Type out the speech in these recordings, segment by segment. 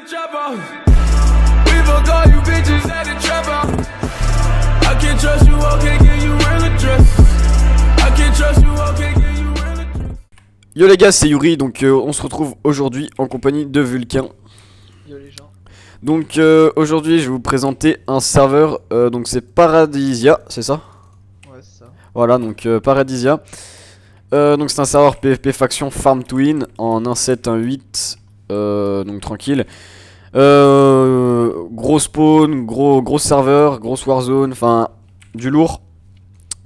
the chopper. We fuck all you bitches at the chopper. I can't trust you, I can't give you real address. I can't trust you, I can't give you real address. Yo les gars, c'est Yuri, donc on se retrouve aujourd'hui en compagnie de Vulcain. Yo les gens. Donc aujourd'hui je vais vous présenter un serveur, donc c'est Paradisia, c'est ça? Ouais, c'est ça. Voilà, donc Paradisia. Donc c'est un serveur PvP faction Farm to Win en 1.7, 1.8, donc tranquille. Gros spawn, gros serveur, grosse warzone, enfin du lourd.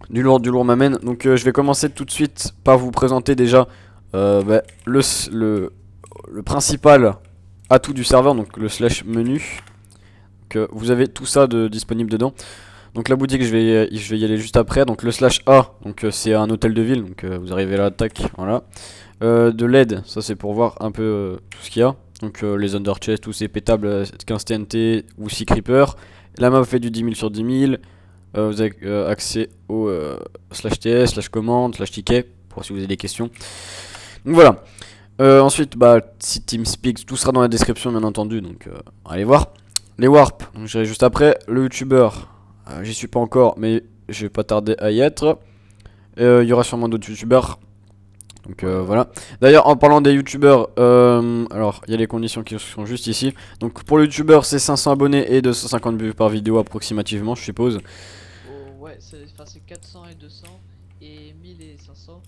Du lourd m'amène. Donc je vais commencer tout de suite par vous présenter déjà le principal atout du serveur, donc le slash menu. Donc vous avez tout ça disponible dedans. Donc la boutique je vais y aller juste après. Donc le slash A, donc c'est un hôtel de ville, donc vous arrivez à l'attaque, voilà. De l'aide, ça c'est pour voir un peu tout ce qu'il y a. Donc les underchests, tous ces pétables 15 TNT ou 6 creepers. La map fait du 10 000 sur 10 000. Vous avez accès au slash TS, slash commande, slash ticket, pour si vous avez des questions. Donc voilà. Ensuite, si TeamSpeak, tout sera dans la description bien entendu, donc allez voir. Les warps, donc j'irai juste après. Le youtubeur, j'y suis pas encore, mais je vais pas tarder à y être. Il y aura sûrement d'autres youtubeurs. Donc voilà. D'ailleurs, en parlant des youtubeurs, alors il y a les conditions qui sont juste ici. Donc pour le youtubeur, c'est 500 abonnés et 250 vues par vidéo approximativement, je suppose. Oh, ouais, c'est 400 et 200 et 1000 et 500.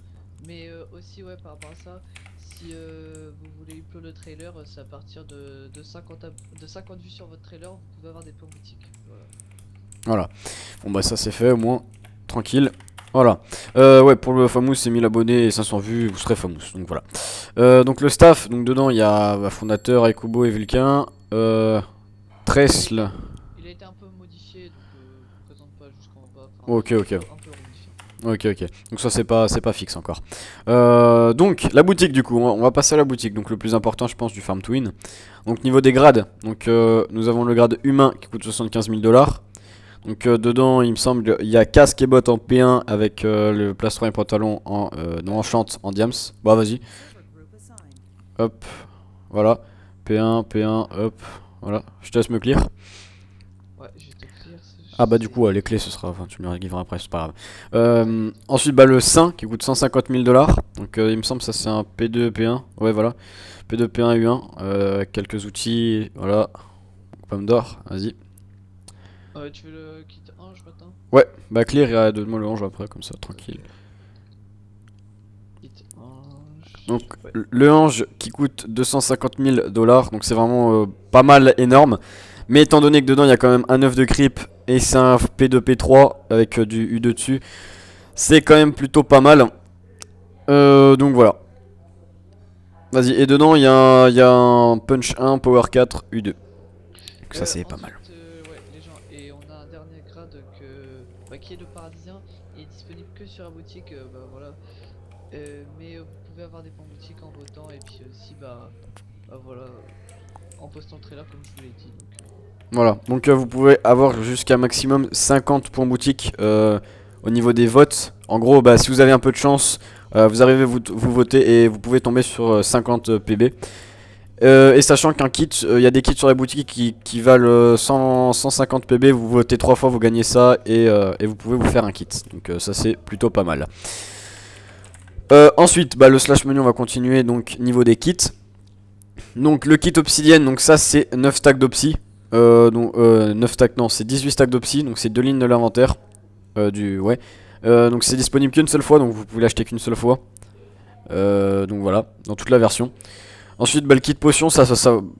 Mais aussi, ouais, par rapport à ça, si vous voulez upload le trailer, c'est à partir de 50 vues sur votre trailer, vous pouvez avoir des points boutiques. Voilà. Bon bah ça c'est fait au moins, tranquille. Voilà. Ouais, pour le famous c'est 1000 abonnés et 500 vues, vous serez famous. Donc voilà. Donc le staff, donc dedans il y a fondateur, Ekubo et Vulcain. Tresle. Il a été un peu modifié, donc je présente pas jusqu'en bas. Ok. Un peu remodifié. Ok. Donc ça c'est pas fixe encore. Donc la boutique du coup, on va passer à la boutique. Donc le plus important je pense du Farm to Win. Donc niveau des grades, donc nous avons le grade humain qui coûte 75 000 $. Donc dedans il me semble il y a casque et bottes en P1 avec le plastron et pantalon en non enchant en diams. Bah vas-y. Hop. Voilà. P1, hop. Voilà. Je te laisse me clear. Ouais, je vais te dire. Ah bah du coup les clés ce sera, enfin tu me les giveras après, c'est pas grave. Ensuite le Saint qui coûte 150 000 $. Donc il me semble ça c'est un P2, P1. Ouais voilà. P2, P1, U1. Quelques outils. Voilà. Pomme d'or. Vas-y. Tu veux le kit ange maintenant? Ouais, bah clear, donne-moi le ange après, comme ça, tranquille. Kit ange. Donc ouais. le ange qui coûte 250 000 $, donc c'est vraiment pas mal énorme. Mais étant donné que dedans il y a quand même un œuf de creep et c'est un P2, P3 avec du U2 dessus, c'est quand même plutôt pas mal. Donc voilà. Vas-y, et dedans il y a un punch 1, power 4, U2. Donc ça c'est pas mal. Ouais, les gens, et on a un dernier grade qui est le paradisien et est disponible que sur la boutique, voilà. Mais vous pouvez avoir des points boutique en votant et puis aussi voilà, en postant le trailer comme je vous l'ai dit. Voilà, donc vous pouvez avoir jusqu'à maximum 50 points boutique au niveau des votes. En gros, si vous avez un peu de chance, vous arrivez, vous votez et vous pouvez tomber sur 50 PB. Et sachant qu'un kit, il y a des kits sur la boutique qui valent 150 PB, vous votez 3 fois, vous gagnez ça et vous pouvez vous faire un kit. Donc ça c'est plutôt pas mal. Ensuite, le slash menu on va continuer, donc niveau des kits. Donc le kit obsidienne, donc ça c'est 9 stacks d'opsi. 9 stacks, non c'est 18 stacks d'opsi, donc c'est 2 lignes de l'inventaire. Donc c'est disponible qu'une seule fois, donc vous pouvez l'acheter qu'une seule fois. Donc voilà, dans toute la version. Ensuite le kit potion, ça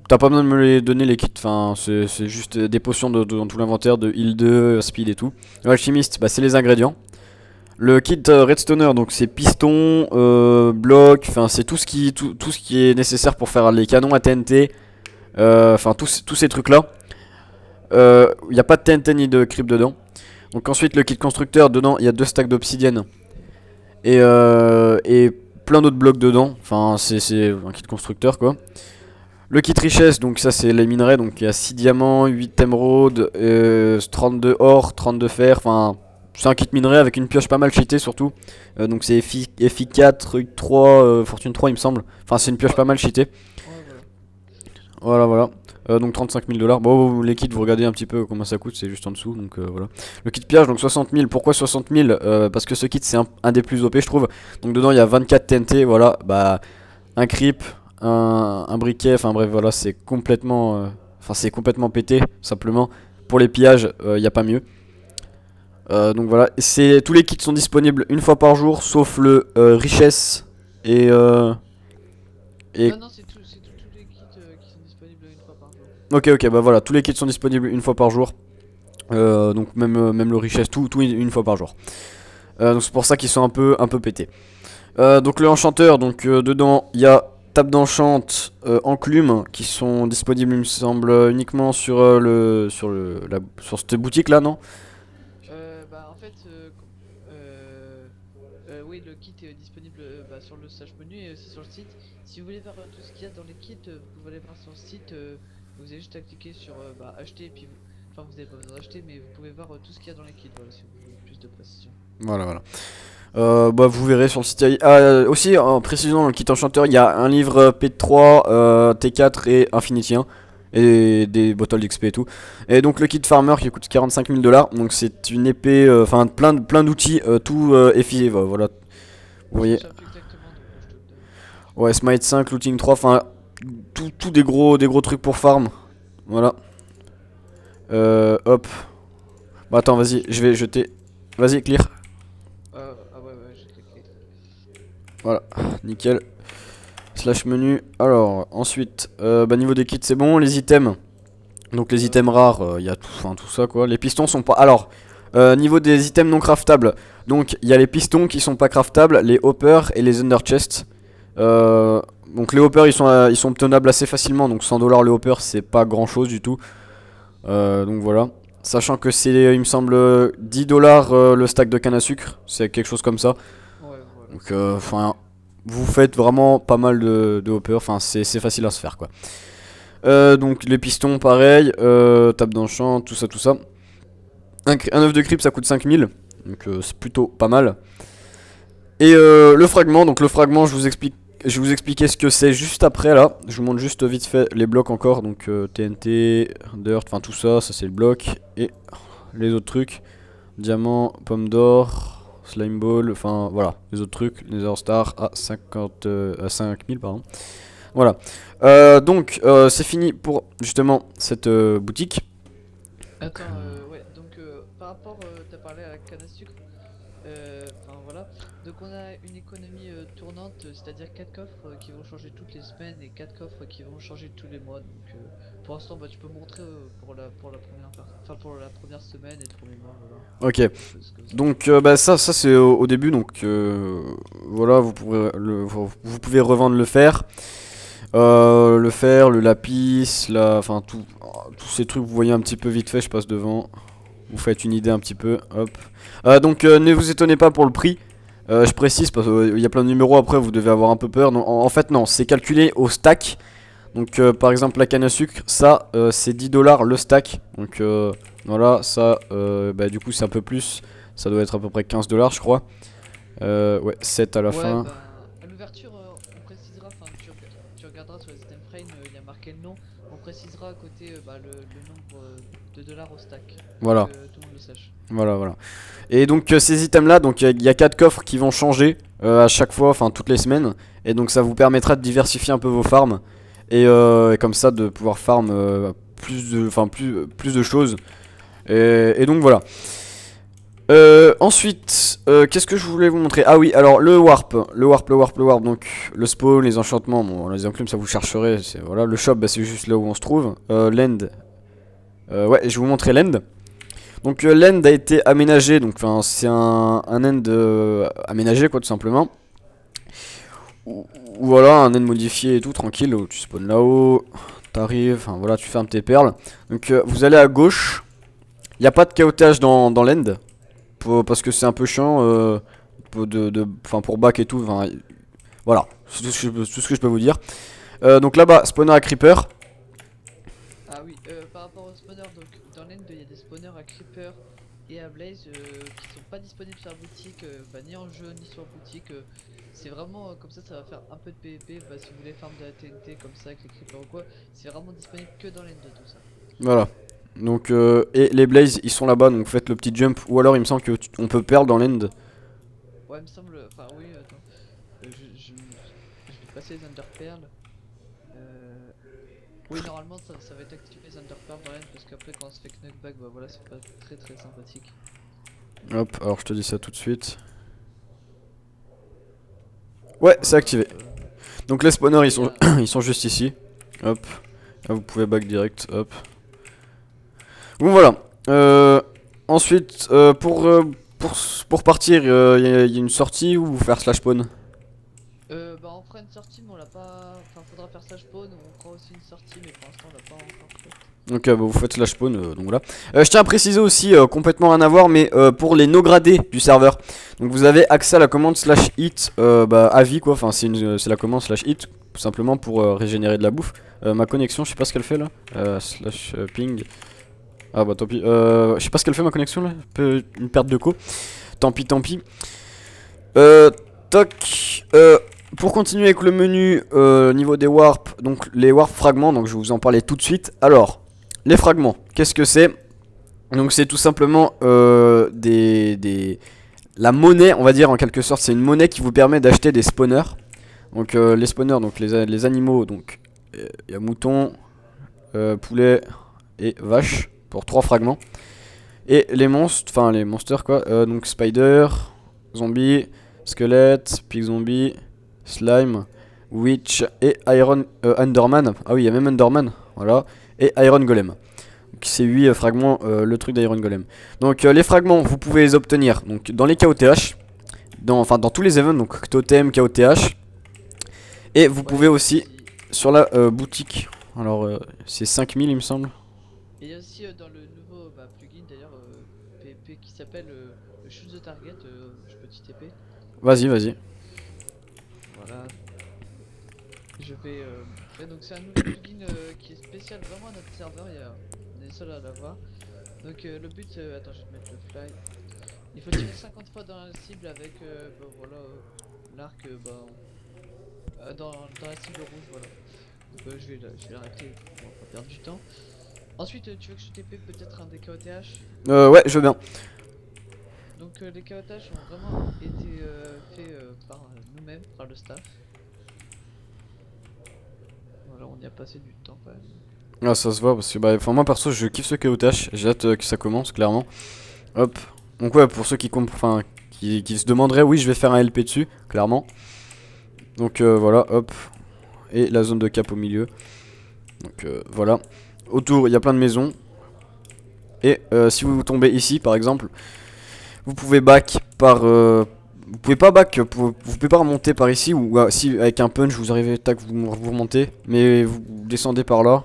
t'as pas besoin de me les donner les kits, enfin c'est juste des potions dans tout l'inventaire de heal 2, speed et tout. L'alchimiste, c'est les ingrédients. Le kit redstoner, donc c'est piston, bloc, enfin c'est tout ce qui est nécessaire pour faire les canons à TNT. Enfin tous ces trucs là. Il n'y a pas de TNT ni de creep dedans. Donc ensuite le kit constructeur, dedans il y a 2 stacks d'obsidienne et plein d'autres blocs dedans. Enfin c'est un kit constructeur quoi. Le kit richesse, donc ça c'est les minerais, donc il y a 6 diamants, 8 émeraudes, 32 or, 32 fer, enfin c'est un kit minerai avec une pioche pas mal cheatée surtout. Donc c'est FI4, U3, Fortune 3 il me semble. Enfin c'est une pioche pas mal cheatée. Ouais, voilà. Voilà. Donc 35 000 $. Bon, les kits, vous regardez un petit peu combien ça coûte, c'est juste en dessous, donc voilà. Le kit pillage, donc 60 000. Pourquoi 60 000? Parce que ce kit, c'est un des plus OP, je trouve. Donc dedans, il y a 24 TNT, voilà. Bah, un creep, un briquet, enfin bref, voilà, c'est complètement... Enfin, c'est complètement pété, simplement. Pour les pillages, il n'y a pas mieux. Donc voilà, tous les kits sont disponibles une fois par jour, sauf le richesse et... et... Non, c'est tous les kits qui sont disponibles une fois par jour. Ok, bah voilà, tous les kits sont disponibles une fois par jour. Donc même le richesse, tout une fois par jour. Donc c'est pour ça qu'ils sont un peu pétés. Donc le enchanteur, donc dedans il y a table d'enchant, enclume qui sont disponibles il me semble uniquement sur sur cette boutique là, non? Bah en fait, oui, le kit est disponible bah, sur le slash menu et aussi sur le site. Si vous voulez voir tout ce qu'il y a dans les kits, vous pouvez aller voir sur le site. Vous avez juste à cliquer sur bah, acheter et puis enfin vous n'avez pas besoin d'acheter, mais vous pouvez voir tout ce qu'il y a dans les kits. Voilà, si vous voulez plus de précision. Voilà. Bah vous verrez sur le site. Aussi en précisant dans le kit enchanteur, il y a un livre P3, T4 et Infinity 1. Et des bottles d'XP et tout. Et donc le kit farmer qui coûte 45 000 $. Donc c'est une épée, enfin plein d'outils, tout efficace. Voilà. Vous voyez. Je sais plus exactement, donc je te le donne. Ouais, Smite 5, Looting 3, enfin tout des gros trucs pour farm. Voilà. Hop. Bah attends, vas-y, je vais jeter. Vas-y, clear. Ah ouais, j'ai cliqué. Voilà, nickel. Slash menu. Alors, ensuite, bah niveau des kits, c'est bon. Les items. Donc les items rares, il y a tout ça quoi. Les pistons sont pas. Alors, niveau des items non craftables. Donc il y a les pistons qui sont pas craftables, les hoppers et les under chests. Donc les hoppers ils sont obtenables assez facilement. Donc 100 $ le hopper c'est pas grand chose du tout. Donc voilà. Sachant que c'est il me semble 10 $ le stack de canne à sucre. C'est quelque chose comme ça. Ouais, voilà. Donc enfin vous faites vraiment pas mal de hoppers. Enfin c'est facile à se faire quoi. Donc les pistons pareil, table d'enchant, tout ça. Un œuf de creep ça coûte 5000, donc c'est plutôt pas mal. Et le fragment, donc le fragment je vais vous expliquer ce que c'est juste après là. Je vous montre juste vite fait les blocs encore, donc TNT, Dirt, enfin tout ça, ça c'est le bloc. Et les autres trucs, diamant, pomme d'or, slime ball, enfin voilà, les autres trucs, Nether Star à 5000 pardon. Voilà. Donc c'est fini pour justement cette boutique. Attends, ouais, donc par rapport, t'as parlé à la canne à sucre, enfin voilà, donc on a une économie tournante, c'est-à-dire 4 coffres qui vont changer toutes les semaines et 4 coffres qui vont changer tous les mois, donc pour l'instant bah tu peux montrer pour la première enfin pour la première semaine et le premier mois, voilà. Ok. Parce que ça- Donc bah ça c'est au début, donc voilà, vous pouvez revendre le fer. Le lapis, enfin tous ces trucs vous voyez un petit peu vite fait, je passe devant. Vous faites une idée un petit peu, hop. Donc ne vous étonnez pas pour le prix. Je précise parce qu'il y a plein de numéros après, vous devez avoir un peu peur. Non, en fait non, c'est calculé au stack. Donc par exemple la canne à sucre, ça c'est 10 $ le stack. Donc voilà, ça bah, du coup c'est un peu plus. Ça doit être à peu près 15 $ je crois. Ouais, 7 à la Ouais, fin. bah, à l'ouverture, on précisera, enfin tu regarderas sur les item frame, il y a marqué le nom, on précisera à côté bah, le nombre de dollars au stack, Voilà. pour que tout le monde le sache. Voilà. Et donc ces items là, donc il y a 4 coffres qui vont changer à chaque fois, enfin toutes les semaines. Et donc ça vous permettra de diversifier un peu vos farms. Et comme ça de pouvoir farm plus de choses. Et donc voilà. Ensuite, qu'est-ce que je voulais vous montrer? Ah oui, alors le warp. Donc le spawn, les enchantements, bon les enclumes ça vous chercherez. Voilà. Le shop bah, c'est juste là où on se trouve. L'end. Ouais, je vais vous montrer l'end. Donc l'end a été aménagé, donc c'est un end aménagé quoi tout simplement. Voilà, un end modifié et tout, tranquille, où tu spawns là-haut, t'arrives, enfin voilà, tu fermes tes perles. Donc vous allez à gauche, il n'y a pas de chaotage dans l'end, parce que c'est un peu chiant, pour back et tout, voilà, c'est tout ce que je peux vous dire. Donc là-bas, spawner à creeper. Ah oui, par rapport au spawner, donc dans l'end il y a des spawners à Creeper et à Blaze qui sont pas disponibles sur la boutique, bah, ni en jeu ni sur la boutique. c'est vraiment comme ça va faire un peu de PvP. Bah, si vous voulez farm de la TNT comme ça avec les creepers ou quoi, c'est vraiment disponible que dans l'end de tout ça. Voilà. Donc, et les blazes ils sont là-bas, donc faites le petit jump. Ou alors il me semble que on peut perdre dans l'end. Ouais, il me semble. Enfin, oui, attends. Je vais passer les Underpearls. Euh... Oui, normalement, ça va être activé les Underpearls dans l'end parce qu'après, quand on se fait knockback, bah voilà, c'est pas très très sympathique. Hop, alors je te dis ça tout de suite. Ouais, c'est activé. Donc les spawners ils sont, ils sont juste ici. Hop. Là vous pouvez back direct. Hop. Bon voilà. Ensuite, pour partir, il y a une sortie ou vous faire slash spawn. Bah, on fera une sortie, mais on l'a pas. Enfin, faudra faire ça spawn. On fera aussi une sortie, mais pour l'instant, on l'a pas encore fait. Donc bah, vous faites slash spawn, donc voilà. Je tiens à préciser aussi, complètement rien à voir, mais pour les no gradés du serveur. Donc vous avez accès à la commande slash hit bah, à vie quoi, enfin c'est la commande slash hit, tout simplement pour régénérer de la bouffe. Ma connexion, je sais pas ce qu'elle fait là. Slash ping. Ah bah tant pis, je sais pas ce qu'elle fait ma connexion là, une perte de co. Tant pis, tant pis. Toc. Pour continuer avec le menu niveau des warps, donc les warp fragments, donc je vais vous en parler tout de suite. Alors, les fragments, qu'est-ce que c'est? Donc c'est tout simplement la monnaie, on va dire en quelque sorte, c'est une monnaie qui vous permet d'acheter des spawners. Donc les spawners, donc les animaux, donc il y a mouton, poulet et vache pour 3 fragments. Et les monstres, enfin les monsters quoi, donc spider, zombie, squelette, pig zombie, slime, witch et iron underman. Ah oui, il y a même underman, voilà. Et iron golem. Donc c'est 8 fragments, le truc d'iron golem. Donc les fragments, vous pouvez les obtenir donc dans les KOTH, dans tous les events, donc totem, KOTH. Et vous pouvez aussi sur la boutique. Alors c'est 5000 il me semble. Et il y a aussi dans le nouveau plugin d'ailleurs PvP qui s'appelle le Shoot the Target. Je peux t'y TP. Vas-y, vas-y. Voilà. Je vais. Ouais, donc c'est un nouveau plugin qui est spécial vraiment à notre serveur. On est les seuls à l'avoir. Donc le but. Attends, je vais te mettre le fly. Il faut tirer 50 fois dans la cible avec bah, voilà, l'arc dans la cible rouge. Voilà. Donc je vais l'arrêter pour pas perdre du temps. Ensuite, tu veux que je TP peut-être un des KOTH? Ouais, je veux bien. Donc les KOTH ont vraiment été faits par nous-mêmes, par le staff. Voilà, on y a passé du temps quand même. Ah ça se voit parce que bah, moi perso je kiffe ce KOTH, j'ai hâte que ça commence clairement. Hop. Donc ouais, pour ceux qui qui se demanderaient, oui je vais faire un LP dessus, clairement. Donc voilà, hop. Et la zone de cap au milieu. Donc voilà. Autour il y a plein de maisons. Et si vous tombez ici par exemple, vous pouvez back par... vous pouvez pas back, vous pouvez pas remonter par ici. Ou si avec un punch vous arrivez, tac, vous remontez. Mais vous descendez par là.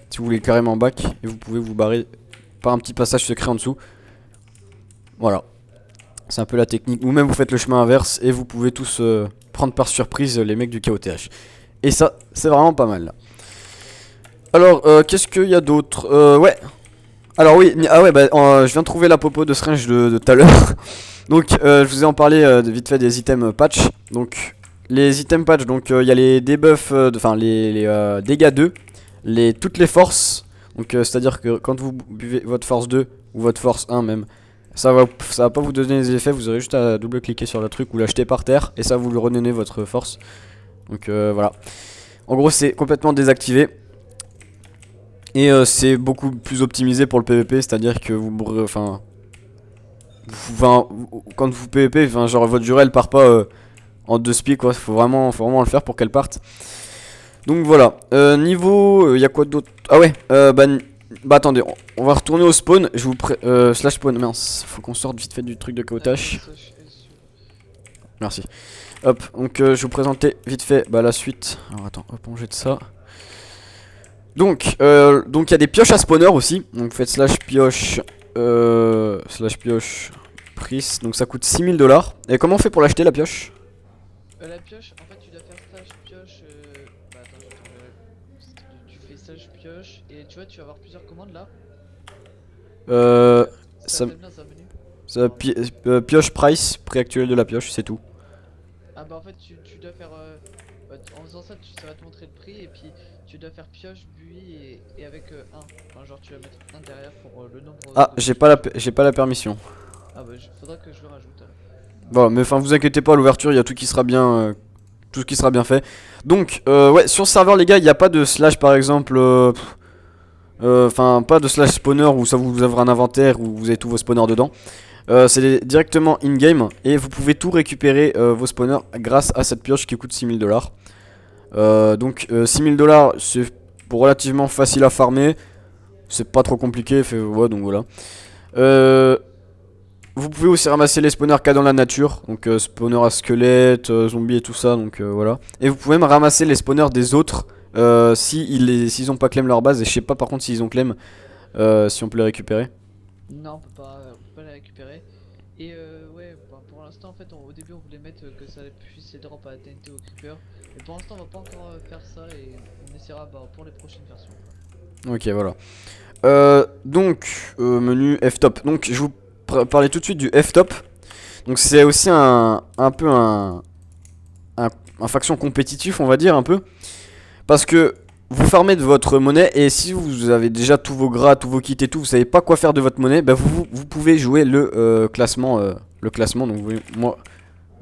Si vous voulez carrément back. Et vous pouvez vous barrer par un petit passage secret en dessous. Voilà. C'est un peu la technique. Ou même vous faites le chemin inverse. Et vous pouvez tous prendre par surprise les mecs du KOTH. Et ça, c'est vraiment pas mal. Alors, qu'est-ce qu'il y a d'autre? Ouais. Alors oui, ah ouais, bah, je viens de trouver la popo de syringe de tout à l'heure. Donc, je vous ai en parlé vite fait des items patch. Donc, les items patch, donc il y a les debuffs, enfin les dégâts 2, toutes les forces. Donc, c'est-à-dire que quand vous buvez votre force 2 ou votre force 1 même, ça va pas vous donner les effets. Vous aurez juste à double-cliquer sur le truc ou l'acheter par terre et ça vous le redonnez votre force. Donc voilà. En gros, c'est complètement désactivé. Et c'est beaucoup plus optimisé pour le PvP, c'est-à-dire que quand vous PvP, genre votre durée elle part pas en 2 speed quoi, faut vraiment le faire pour qu'elle parte. Donc voilà, niveau, y a quoi d'autre? Ah ouais, bah attendez, on va retourner au spawn, je vous slash spawn, mince, faut qu'on sorte vite fait du truc de KOTH. Merci. Hop, donc je vais vous présenter vite fait la suite. Alors attends, hop, on jette ça. Donc il y a des pioches à spawner aussi. Donc vous faites slash pioche prise. Donc ça coûte 6000$. Et comment on fait pour l'acheter la pioche? La pioche, en fait, tu dois faire slash pioche. Bah attends, tu fais slash pioche et tu vois, tu vas avoir plusieurs commandes là. Ça, t'aime bien, c'est un menu. pioche price, prix actuel de la pioche, c'est tout. Ah Ah bah en fait tu dois faire en faisant ça ça va te montrer le prix et puis tu dois faire pioche, buis et avec 1. Enfin genre tu vas mettre 1 derrière pour le nombre Ah, de j'ai pas la permission. Ah bah faudra que je le rajoute alors. Bon, mais enfin, vous inquiétez pas, à l'ouverture, il y a tout qui sera bien, tout qui sera bien fait. Donc, ouais, sur le serveur, les gars, il n'y a pas de slash, par exemple, enfin, pas de slash spawner où ça vous ouvre un inventaire où vous avez tous vos spawners dedans. C'est directement in-game et vous pouvez tout récupérer vos spawners grâce à cette pioche qui coûte 6000 dollars. Donc, 6000 dollars, c'est relativement facile à farmer. C'est pas trop compliqué, ouais, donc voilà. Vous pouvez aussi ramasser les spawners qu'il y a dans la nature, donc spawners à squelettes, zombies et tout ça, donc voilà. Et vous pouvez même ramasser les spawners des autres s'ils ont pas claim leur base, et je sais pas par contre s'ils ont claim, si on peut les récupérer. Non, on peut pas les récupérer. Et ouais, bah, pour l'instant en fait au début on voulait mettre que ça puisse les drop à la TNT au creeper. Mais pour l'instant on va pas encore faire ça et on essaiera pour les prochaines versions. Ok, voilà. Donc, menu F-top. Donc, je vous parler tout de suite du F-top. Donc, c'est aussi un peu un faction compétitif, on va dire, un peu. Parce que vous farmez de votre monnaie et si vous avez déjà tous vos gras, tous vos kits et tout, vous savez pas quoi faire de votre monnaie, bah vous pouvez jouer le classement. Donc, vous voyez, moi,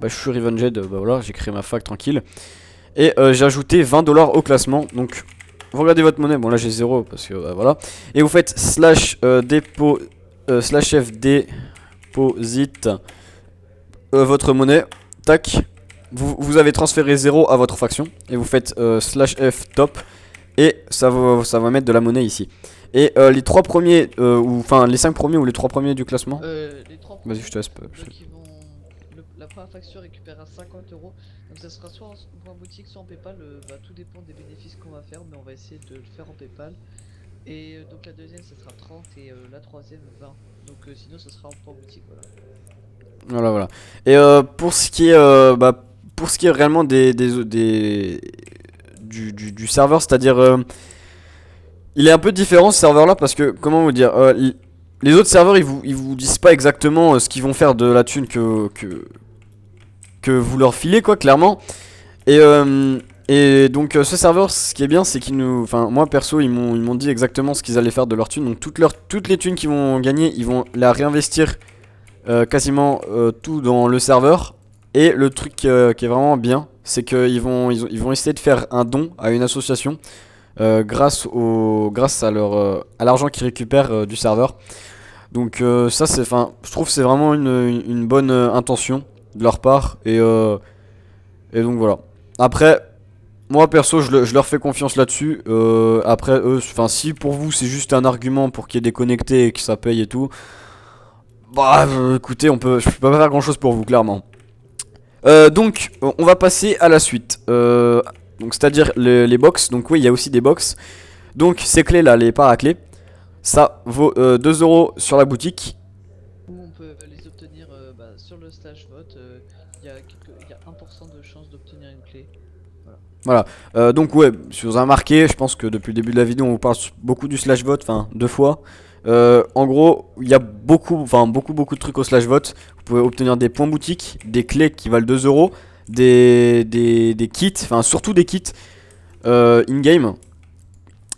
bah, je suis Revenged, bah voilà, j'ai créé ma fac tranquille. Et j'ai ajouté 20 dollars au classement. Donc, vous regardez votre monnaie, bon là j'ai 0 parce que voilà. Et vous faites slash dépôt slash f deposit votre monnaie. Tac. Vous avez transféré 0 à votre faction. Et vous faites slash f top. Et ça va mettre de la monnaie ici. Et les 3 premiers, enfin les 5 premiers ou les 3 premiers du classement. Les 3 premiers. Vas-y, je te laisse. La première faction récupérera 50 euros. Donc ça sera soit en boutique, soit en PayPal. Bah, tout dépend des bénéfices qu'on va faire, mais on va essayer de le faire en PayPal. Et donc la deuxième, ça sera 30 et la troisième 20. Donc sinon, ça sera en boutique. Voilà. Et pour ce qui est réellement du serveur, c'est-à-dire il est un peu différent ce serveur là parce que comment vous dire, les autres serveurs ils vous disent pas exactement ce qu'ils vont faire de la thune que vous leur filez quoi, clairement. Et donc ce serveur, ce qui est bien, c'est qu'ils nous, enfin moi perso ils m'ont dit exactement ce qu'ils allaient faire de leur thune. Donc toutes les thunes qu'ils vont gagner, ils vont la réinvestir quasiment tout dans le serveur. Et le truc qui est vraiment bien, c'est qu'ils vont essayer de faire un don à une association grâce à l'argent qu'ils récupèrent du serveur. Donc ça c'est, enfin, je trouve que c'est vraiment une bonne intention de leur part et donc voilà. Après, moi perso, je leur fais confiance là-dessus. Après eux, enfin si pour vous c'est juste un argument pour qu'il y ait des connectés et que ça paye et tout, bah écoutez, je peux pas faire grand chose pour vous clairement. Donc on va passer à la suite. Donc c'est-à-dire les box. Donc oui, il y a aussi des box. Donc ces clés là, les paraclés, ça vaut 2 euros sur la boutique. Ou on peut les obtenir sur le slash vote. Il y a 1% de chance d'obtenir une clé. Voilà. Donc ouais, si vous avez remarqué, je pense que depuis le début de la vidéo on vous parle beaucoup du slash vote, enfin 2 fois. En gros, il y a beaucoup de trucs au slash vote. Vous pouvez obtenir des points boutiques, des clés qui valent 2 euros, des kits, enfin surtout des kits in-game.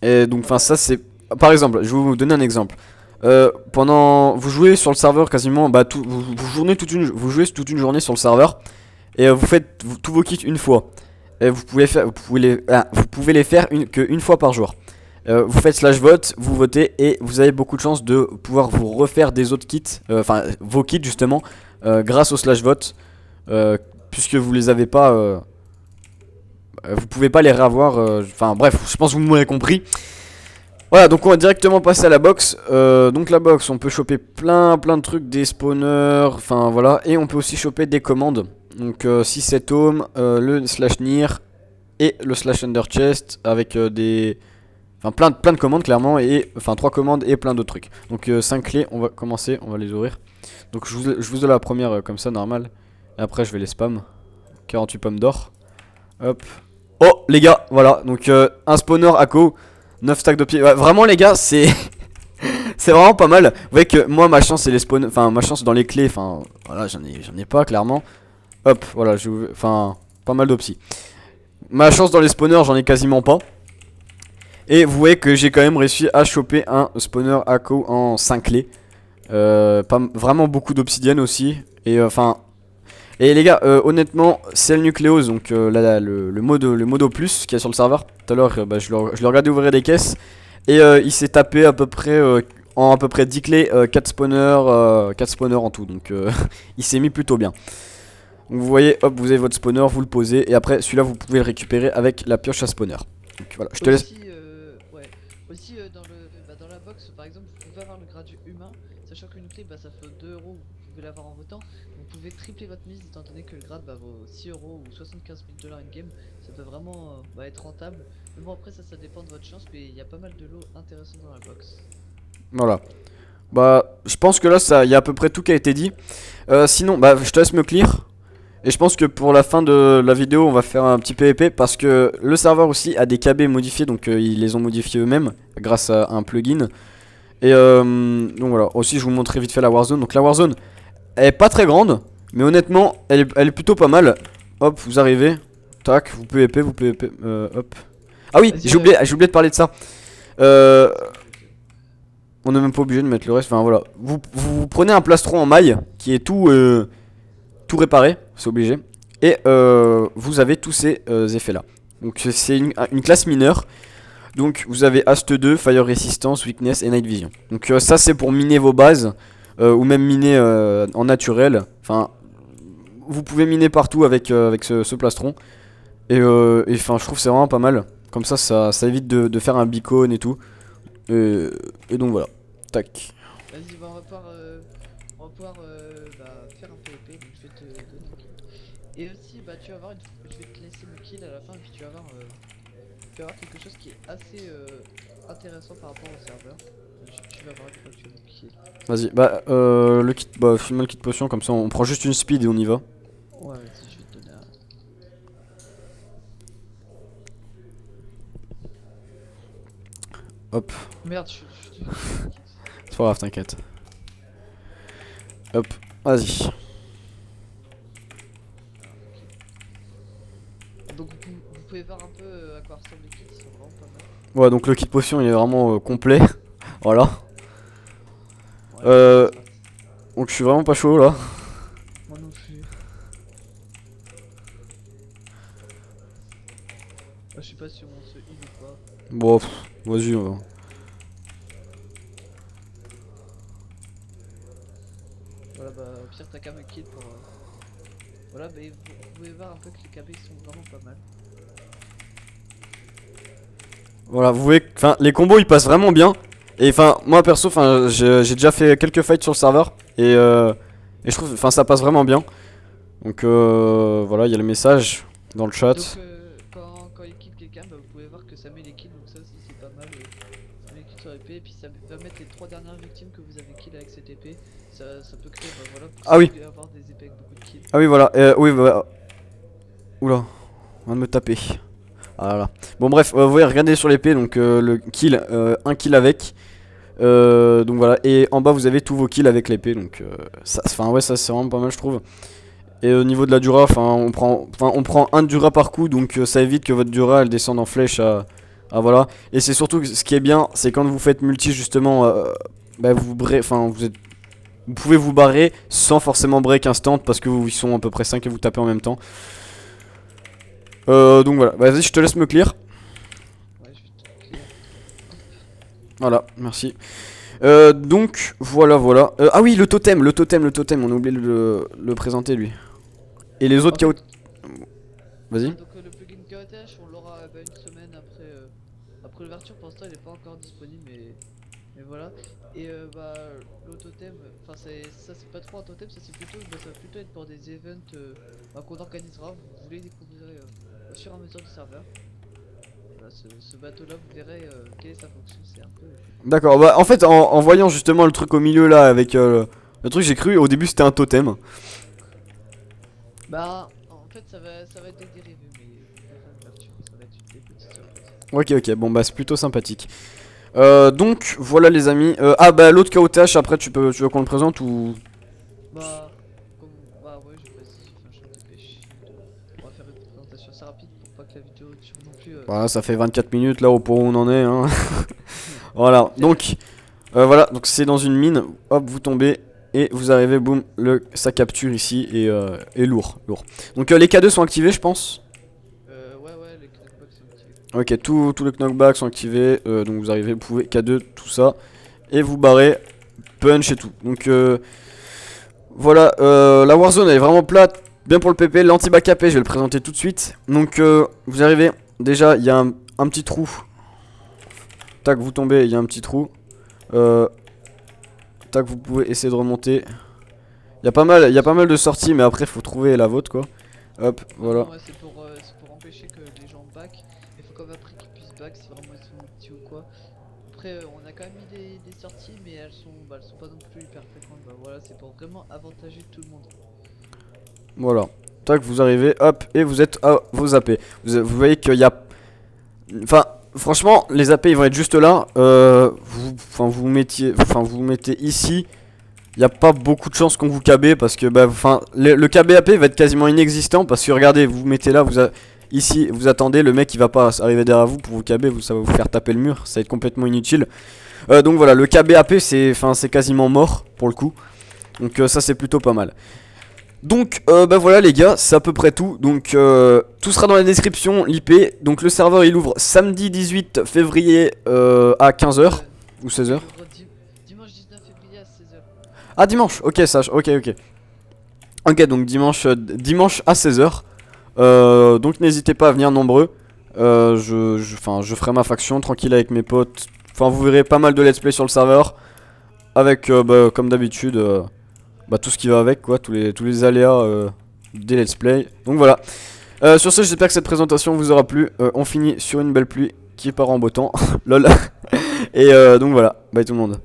Et donc, enfin ça c'est, par exemple, je vais vous donner un exemple. Vous jouez sur le serveur quasiment, vous jouez toute une journée sur le serveur et vous faites tous vos kits une fois. Et vous pouvez les faire qu'une fois par jour. Vous faites slash vote, vous votez et vous avez beaucoup de chances de pouvoir vous refaire des autres kits, enfin vos kits justement, grâce au slash vote, puisque vous les avez pas, vous pouvez pas les réavoir, enfin bref, je pense que vous m'aurez compris. Voilà, donc on va directement passer à la box. Donc la box, on peut choper plein de trucs, des spawners, enfin voilà, et on peut aussi choper des commandes. Donc 6-7 home, le slash near et le slash under chest avec des... Enfin plein de commandes clairement, et enfin 3 commandes et plein d'autres trucs. Donc 5 clés, on va commencer, on va les ouvrir. Donc je vous donne la première comme ça, normal. Et après je vais les spam. 48 pommes d'or. Hop. Oh les gars, voilà, donc un spawner à co, 9 stacks de pieds. Ouais, vraiment les gars, c'est... c'est vraiment pas mal. Vous voyez que moi ma chance c'est les spawners, enfin ma chance dans les clés, enfin voilà, j'en ai pas clairement. Hop, voilà, enfin, pas mal d'opsis. Ma chance dans les spawners, j'en ai quasiment pas. Et vous voyez que j'ai quand même réussi à choper un spawner Akko en 5 clés. Pas vraiment beaucoup d'obsidienne aussi. Et enfin. Et les gars, honnêtement, c'est le Nucleos, donc le mode plus qu'il y a sur le serveur. Tout à l'heure, bah, je l'ai regardé ouvrir des caisses. Et il s'est tapé à peu près en à peu près 10 clés, 4 spawners en tout. Donc il s'est mis plutôt bien. Donc vous voyez, hop, vous avez votre spawner, vous le posez. Et après, celui-là, vous pouvez le récupérer avec la pioche à spawner. Donc voilà, je te laisse. Aussi, ouais. Aussi dans la box, par exemple, vous pouvez avoir le grade humain, sachant qu'une clé, bah, ça fait 2 euros, vous pouvez l'avoir en votant. Vous pouvez tripler votre mise étant donné que le grade bah, vaut 6 euros ou 75 000 $ in-game. Ça peut vraiment bah, être rentable. Mais bon, après, ça dépend de votre chance, mais il y a pas mal de lots intéressants dans la box. Voilà. Bah, je pense que là, il y a à peu près tout qui a été dit. Sinon, bah, je te laisse me clear. Et je pense que pour la fin de la vidéo, on va faire un petit PVP parce que le serveur aussi a des KB modifiés, donc ils les ont modifiés eux-mêmes grâce à un plugin. Et donc voilà, aussi je vous montrerai vite fait la Warzone. Donc la Warzone, elle est pas très grande, mais honnêtement, elle est plutôt pas mal. Hop, vous arrivez, tac, vous PVP, hop. Ah oui, j'ai oublié de parler de ça. On n'est même pas obligé de mettre le reste, enfin voilà. Vous prenez un plastron en maille qui est tout réparé, c'est obligé. Et vous avez tous ces effets là. Donc c'est une classe mineure. Donc vous avez Ast 2, Fire Resistance, Weakness et Night Vision. Donc ça c'est pour miner vos bases. Ou même miner en naturel. Enfin, vous pouvez miner partout avec ce plastron. Et enfin je trouve que c'est vraiment pas mal. Comme ça évite de faire un beacon et tout. Et donc voilà. Tac. Vas-y, bah, on va pouvoir bah, faire un PvP, donc je vais te donner un kill. Et aussi, bah, tu vas voir, je vais te laisser le kill à la fin, et puis tu vas voir quelque chose qui est assez intéressant par rapport au serveur. Tu vas voir une fois que tu as le kill. Vas-y, bah le kit, bah filme le kit potion, comme ça on prend juste une speed et on y va. Ouais, vas-y, je vais te donner un. Hop, Merde, c'est pas grave, t'inquiète. Hop, vas-y. Donc vous pouvez voir un peu à quoi ressemblent les kits, ils sont vraiment pas mal. Ouais, donc le kit potion il est vraiment complet. Voilà. Ouais, Donc je suis vraiment pas chaud là. moi non plus. Je sais pas si on se heal ou pas. Bon, vas-y. Voilà, bah au pire t'as qu'à me kill pour. Voilà, bah vous pouvez voir un peu que les KB sont vraiment pas mal. Voilà, vous voyez, enfin les combos ils passent vraiment bien. Et enfin moi perso, enfin j'ai déjà fait quelques fights sur le serveur et je trouve, enfin ça passe vraiment bien. Donc voilà, il y a le message dans le chat. Donc quand il kill quelqu'un, bah vous pouvez voir que ça met les kills, donc ça aussi c'est pas mal. Ça met les kills sur épée, et puis ça va mettre les 3 dernières victimes que vous avez kill avec cette épée. Ça peut créer, bah voilà, pour Ah oui. avoir des épées avec beaucoup de kills. Ah oui voilà, oui bah. Oula, on vient de me taper. Ah là là. Bon bref, vous voyez, regardez sur l'épée, donc le kill, un kill avec. Donc voilà, et en bas vous avez tous vos kills avec l'épée, donc enfin ouais, ça c'est vraiment pas mal je trouve. Et au niveau de la dura, enfin on prend un dura par coup, donc ça évite que votre dura elle descende en flèche à voilà. Et c'est surtout ce qui est bien, c'est quand vous faites multi justement, bah vous pouvez vous barrer sans forcément break instant parce que ils sont à peu près 5 et vous tapez en même temps. Donc voilà, vas-y, je te laisse me clear. Ouais, je vais te clear. Voilà, merci. Donc voilà. Ah oui, le totem, on a oublié de le présenter lui. Et les autres En fait, KO. Vas-y. donc le plugin KOTH on l'aura bah, une semaine après l'ouverture. Pour l'instant il est pas encore disponible, mais voilà. Et bah l'autotem, enfin ça c'est pas trop un totem, ça c'est plutôt, bah, ça va plutôt être pour des events bah, qu'on organisera. Vous les découvrirez au fur et à mesure du serveur. Voilà, ce bateau là vous verrez quelle est sa fonction, c'est un peu. D'accord, bah en fait en voyant justement le truc au milieu là avec le truc, j'ai cru au début c'était un totem. Bah en fait ça va être des dérivés, mais l'ouverture ça va être des petites surprises. Ok, bon bah c'est plutôt sympathique. Donc voilà les amis. Ah bah l'autre KOTH après tu veux qu'on le présente ou. Bah, comme, bah ouais, je précise, j'ai fait un champ de pêche. Voilà, ça fait 24 minutes là au point où on en est. Hein. Voilà, donc voilà, donc c'est dans une mine. Hop, vous tombez et vous arrivez, boum, ça capture ici et lourd. Donc les K2 sont activés, je pense. Ouais, les knockbacks sont activés. Ok, tous les knockbacks sont activés. Donc vous arrivez, vous pouvez K2, tout ça. Et vous barrez, punch et tout. Donc voilà, la Warzone elle est vraiment plate. Bien pour le PP, l'anti-back AP, je vais le présenter tout de suite. Donc vous arrivez, déjà il y a un petit trou. Tac, vous tombez, il y a un petit trou. Tac, vous pouvez essayer de remonter. Il y a pas mal de sorties, mais après faut trouver la vôtre quoi. Hop, voilà. Ouais, c'est pour empêcher que les gens back. Il faut quand même après qu'ils puissent back si vraiment ils sont petits ou quoi. Après, on a quand même mis des sorties, mais elles sont pas non plus hyper fréquentes. Bah voilà, c'est pour vraiment avantager tout le monde. Voilà. Tac, vous arrivez, hop, et vous êtes à vos AP. Vous voyez qu'il y a... Enfin, franchement, les AP ils vont être juste là. Vous vous mettez ici. Il n'y a pas beaucoup de chances qu'on vous KB parce que le KB AP va être quasiment inexistant parce que regardez, vous vous mettez là, ici, vous attendez, le mec il va pas arriver derrière vous pour vous KB, ça va vous faire taper le mur, ça va être complètement inutile. Donc voilà, le KB AP c'est quasiment mort pour le coup. Donc ça c'est plutôt pas mal. Donc voilà les gars, c'est à peu près tout. Donc tout sera dans la description, l'IP. Donc le serveur il ouvre samedi 18 février à 15h ou 16h. Dimanche 19 février à 16h. Ah dimanche, ok ok. Ok, donc dimanche à 16h. Donc n'hésitez pas à venir nombreux. Je ferai ma faction tranquille avec mes potes. Enfin vous verrez pas mal de let's play sur le serveur. Avec comme d'habitude tout ce qui va avec quoi, tous les aléas des let's play. Donc voilà. Sur ce j'espère que cette présentation vous aura plu. On finit sur une belle pluie qui part en beau temps. Lol. Et donc voilà, bye tout le monde.